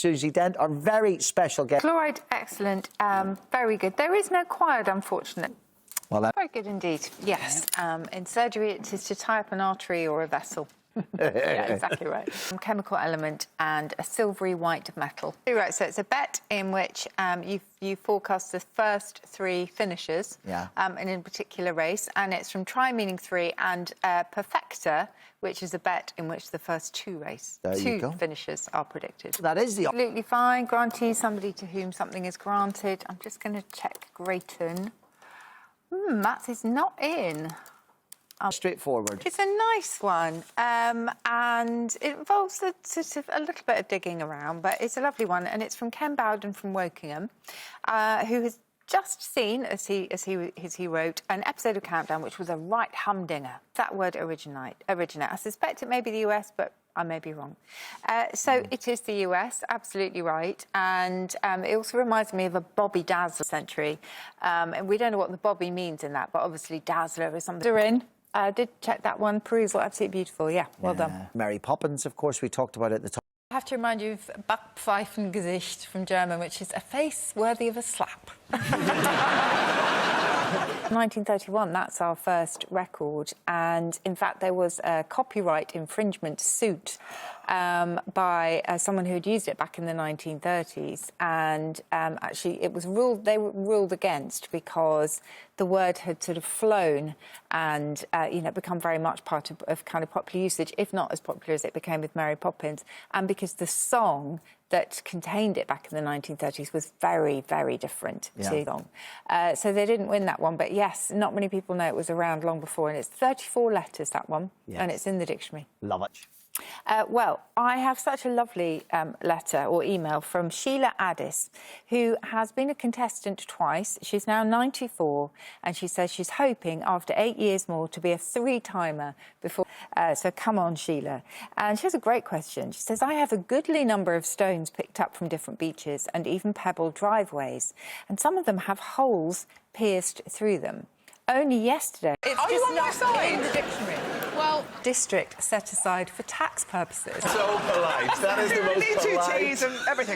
Susie Dent, our very special guest. Chloride, excellent, very good. There is no quiet, unfortunately. Well, Very good indeed, yes. In surgery, it is to tie up an artery or a vessel. Yeah, exactly right. Chemical element and a silvery white metal. Right, so it's a bet in which you forecast the first three finishers in a particular race, and it's from try meaning three, and perfecta, which is a bet in which the first two finishers are predicted. that is the... Absolutely fine. Grantee, somebody to whom something is granted. I'm just going to check Grayton. Matt is not in. Straightforward. It's a nice one, and it involves a little bit of digging around, but it's a lovely one, and it's from Ken Bowden from Wokingham, who has just seen, as he wrote, an episode of Countdown, which was a right humdinger. That word originate. I suspect it may be the US, but I may be wrong. So it is the US, absolutely right. And it also reminds me of a Bobby Dazzler century. And we don't know what the Bobby means in that, but obviously Dazzler is something. They're in. I did check that one. Perusal, absolutely beautiful. Yeah, well done. Mary Poppins, of course, we talked about at the top. I have to remind you of Backpfeifengesicht from German, which is a face worthy of a slap. 1931, that's our first record, and in fact there was a copyright infringement suit by someone who had used it back in the 1930s, and actually they were ruled against because the word had sort of flown and become very much part of kind of popular usage, if not as popular as it became with Mary Poppins, and because the song that contained it back in the 1930s was very, very different to the song. So they didn't win that one, but yes, not many people know it was around long before, and it's 34 letters, that one, and it's in the dictionary. Love it. Well, I have such a lovely letter or email from Sheila Addis, who has been a contestant twice. She's now 94, and she says she's hoping after 8 years more to be a three-timer before... so come on, Sheila. And she has a great question. She says, I have a goodly number of stones picked up from different beaches and even pebbled driveways, and some of them have holes pierced through them. Only yesterday... It's just not in the dictionary. Well, district set aside for tax purposes. So polite. That is the most polite. Two T's and everything.